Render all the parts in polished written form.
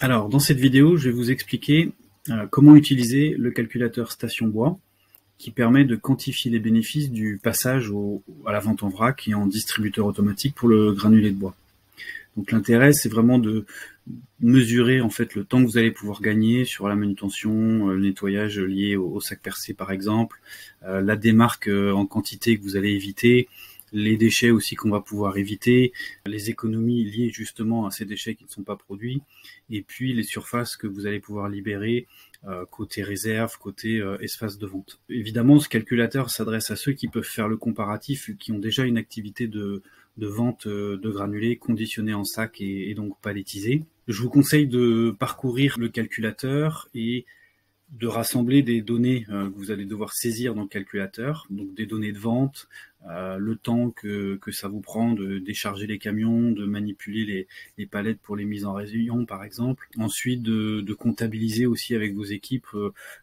Alors, dans cette vidéo, je vais vous expliquer comment utiliser le calculateur Station Bois qui permet de quantifier les bénéfices du passage à la vente en vrac et en distributeur automatique pour le granulé de bois. Donc l'intérêt, c'est vraiment de mesurer en fait le temps que vous allez pouvoir gagner sur la manutention, le nettoyage lié au sac percé par exemple, la démarque en quantité que vous allez éviter, les déchets aussi qu'on va pouvoir éviter, les économies liées justement à ces déchets qui ne sont pas produits, et puis les surfaces que vous allez pouvoir libérer côté réserve, côté espace de vente. Évidemment, ce calculateur s'adresse à ceux qui peuvent faire le comparatif, qui ont déjà une activité de vente de granulés conditionnés en sac et donc palettisés. Je vous conseille de parcourir le calculateur et de rassembler des données que vous allez devoir saisir dans le calculateur, donc des données de vente, le temps que ça vous prend de décharger les camions, de manipuler les palettes pour les mises en rayon par exemple. Ensuite de comptabiliser aussi avec vos équipes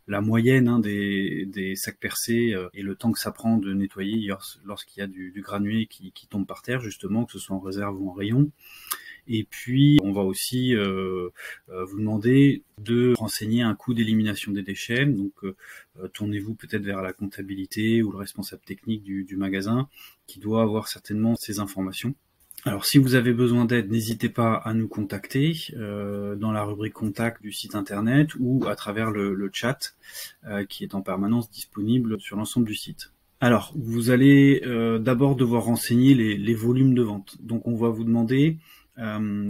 la moyenne des sacs percés et le temps que ça prend de nettoyer lorsqu'il y a du granulé qui tombe par terre justement, que ce soit en réserve ou en rayon. Et puis, on va aussi vous demander de renseigner un coût d'élimination des déchets. Donc, tournez-vous peut-être vers la comptabilité ou le responsable technique du magasin qui doit avoir certainement ces informations. Alors, si vous avez besoin d'aide, n'hésitez pas à nous contacter dans la rubrique contact du site internet ou à travers le chat qui est en permanence disponible sur l'ensemble du site. Alors, vous allez d'abord devoir renseigner les volumes de vente. Donc, on va vous demander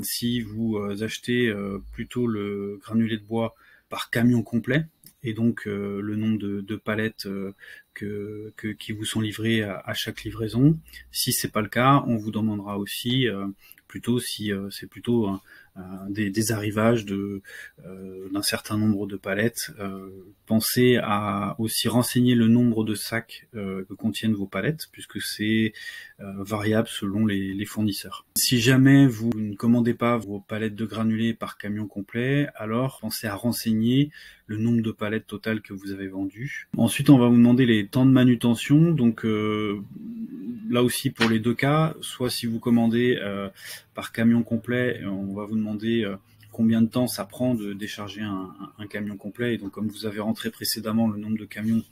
si vous achetez plutôt le granulé de bois par camion complet, et donc le nombre de palettes qui vous sont livrées à chaque livraison. Si c'est pas le cas, on vous demandera aussi plutôt si c'est plutôt des arrivages d'un certain nombre de palettes. Pensez à aussi renseigner le nombre de sacs que contiennent vos palettes, puisque c'est variable selon les fournisseurs. Si jamais vous ne commandez pas vos palettes de granulés par camion complet, alors pensez à renseigner le nombre de palettes totales que vous avez vendues. Ensuite, on va vous demander les temps de manutention. Donc là aussi pour les deux cas, soit si vous commandez par camion complet, on va vous demander combien de temps ça prend de décharger un camion complet. Et donc comme vous avez rentré précédemment le nombre de camions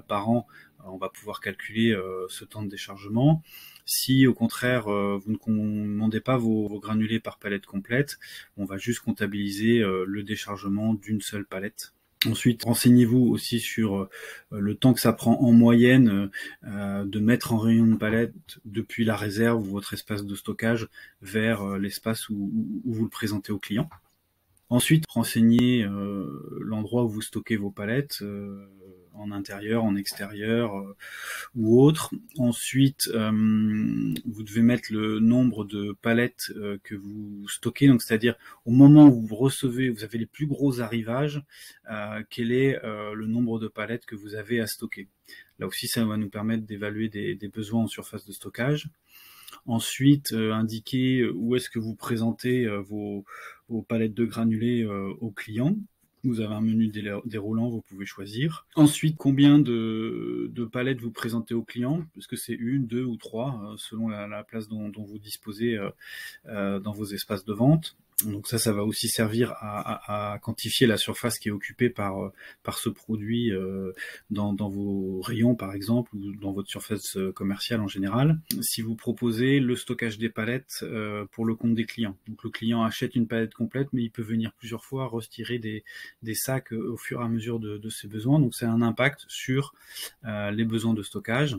par an, on va pouvoir calculer ce temps de déchargement. Si au contraire vous ne commandez pas vos granulés par palette complète, on va juste comptabiliser le déchargement d'une seule palette. Ensuite, renseignez-vous aussi sur le temps que ça prend en moyenne de mettre en rayon une palette depuis la réserve ou votre espace de stockage vers l'espace où vous le présentez au client. Ensuite, renseignez l'endroit où vous stockez vos palettes, en intérieur, en extérieur ou autre. Ensuite, vous devez mettre le nombre de palettes que vous stockez, donc c'est-à-dire au moment où vous recevez, vous avez les plus gros arrivages, quel est le nombre de palettes que vous avez à stocker. Là aussi, ça va nous permettre d'évaluer des besoins en surface de stockage. Ensuite, indiquer où est-ce que vous présentez vos palettes de granulés aux clients. Vous avez un menu déroulant, vous pouvez choisir. Ensuite, combien de palettes vous présentez aux clients, est-ce que c'est une, deux ou trois, selon la place dont vous disposez dans vos espaces de vente. Donc ça va aussi servir à quantifier la surface qui est occupée par ce produit dans vos rayons par exemple, ou dans votre surface commerciale en général. Si vous proposez le stockage des palettes pour le compte des clients. Donc le client achète une palette complète, mais il peut venir plusieurs fois retirer des sacs au fur et à mesure de ses besoins. Donc c'est un impact sur les besoins de stockage.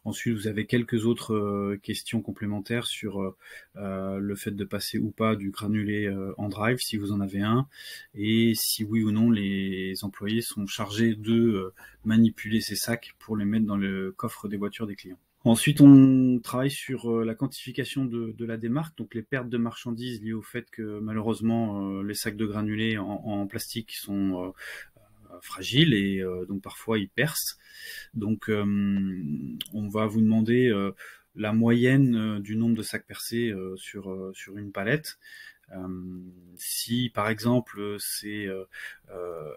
Ensuite, vous avez quelques autres questions complémentaires sur le fait de passer ou pas du granulé en drive, si vous en avez un, et si oui ou non les employés sont chargés de manipuler ces sacs pour les mettre dans le coffre des voitures des clients. Ensuite, on travaille sur la quantification de la démarque, donc les pertes de marchandises liées au fait que malheureusement les sacs de granulés en plastique sont fragiles et donc parfois ils percent. Donc on va vous demander la moyenne du nombre de sacs percés sur une palette. Si par exemple c'est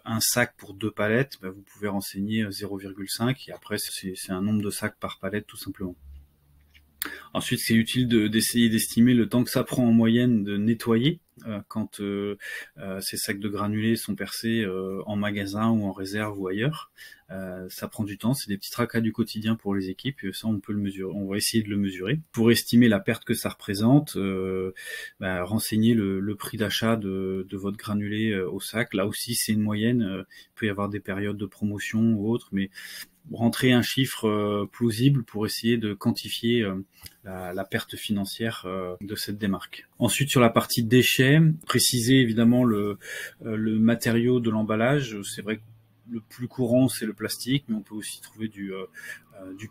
un sac pour deux palettes, vous pouvez renseigner 0,5 et après c'est un nombre de sacs par palette tout simplement. Ensuite, c'est utile d'essayer d'estimer le temps que ça prend en moyenne de nettoyer quand ces sacs de granulés sont percés en magasin ou en réserve ou ailleurs. Ça prend du temps, c'est des petits tracas du quotidien pour les équipes, et ça on peut le mesurer, on va essayer de le mesurer. Pour estimer la perte que ça représente, renseignez le prix d'achat de votre granulé au sac. Là aussi c'est une moyenne, il peut y avoir des périodes de promotion ou autres, mais rentrer un chiffre plausible pour essayer de quantifier la perte financière de cette démarque. Ensuite, sur la partie déchets, préciser évidemment le matériau de l'emballage. C'est vrai que le plus courant, c'est le plastique, mais on peut aussi trouver du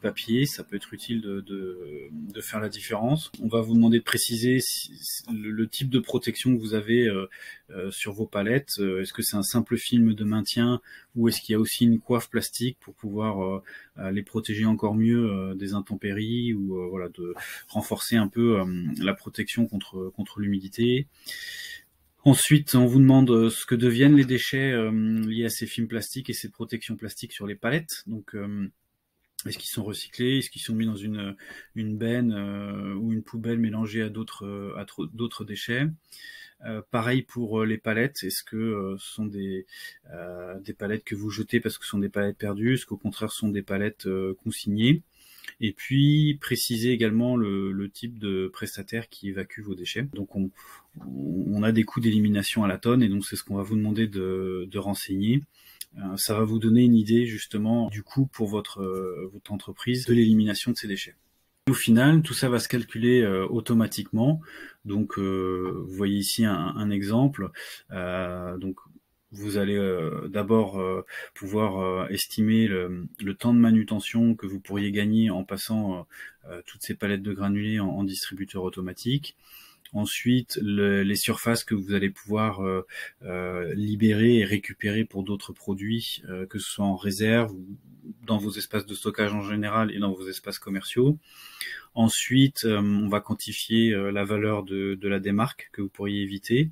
papier. Ça peut être utile de faire la différence. On va vous demander de préciser le type de protection que vous avez sur vos palettes. Est-ce que c'est un simple film de maintien ou est-ce qu'il y a aussi une coiffe plastique pour pouvoir les protéger encore mieux des intempéries ou voilà, de renforcer un peu la protection contre l'humidité. Ensuite, on vous demande ce que deviennent les déchets liés à ces films plastiques et ces protections plastiques sur les palettes. Donc, est-ce qu'ils sont recyclés? Est-ce qu'ils sont mis dans une benne ou une poubelle mélangée à d'autres déchets? Pareil pour les palettes. Est-ce que ce sont des palettes que vous jetez parce que ce sont des palettes perdues? Est-ce qu'au contraire ce sont des palettes consignées? Et puis préciser également le type de prestataire qui évacue vos déchets. Donc on a des coûts d'élimination à la tonne, et donc c'est ce qu'on va vous demander de renseigner. Ça va vous donner une idée justement du coût pour votre entreprise de l'élimination de ces déchets. Au final, tout ça va se calculer automatiquement. Donc vous voyez ici un exemple. Donc vous allez d'abord pouvoir estimer le temps de manutention que vous pourriez gagner en passant toutes ces palettes de granulés en distributeur automatique. Ensuite, les surfaces que vous allez pouvoir libérer et récupérer pour d'autres produits, que ce soit en réserve ou dans vos espaces de stockage en général et dans vos espaces commerciaux. Ensuite, on va quantifier la valeur de la démarque que vous pourriez éviter,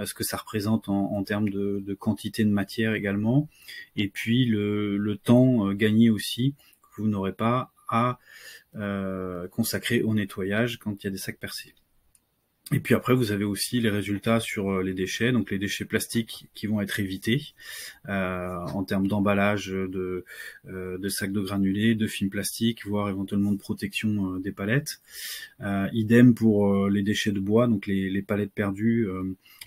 ce que ça représente en termes de quantité de matière également, et puis le temps gagné aussi que vous n'aurez pas à consacrer au nettoyage quand il y a des sacs percés. Et puis après, vous avez aussi les résultats sur les déchets, donc les déchets plastiques qui vont être évités en termes d'emballage de sacs de granulés, de films plastiques, voire éventuellement de protection des palettes. Idem pour les déchets de bois, donc les palettes perdues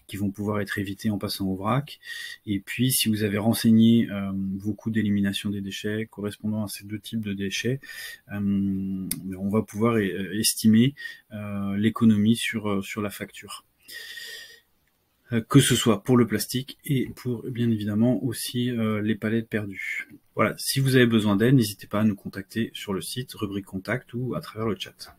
qui vont pouvoir être évitées en passant au vrac. Et puis, si vous avez renseigné vos coûts d'élimination des déchets correspondant à ces deux types de déchets, on va pouvoir estimer l'économie sur la facture. Que ce soit pour le plastique et pour bien évidemment aussi les palettes perdues. Voilà, si vous avez besoin d'aide, n'hésitez pas à nous contacter sur le site, rubrique contact ou à travers le chat.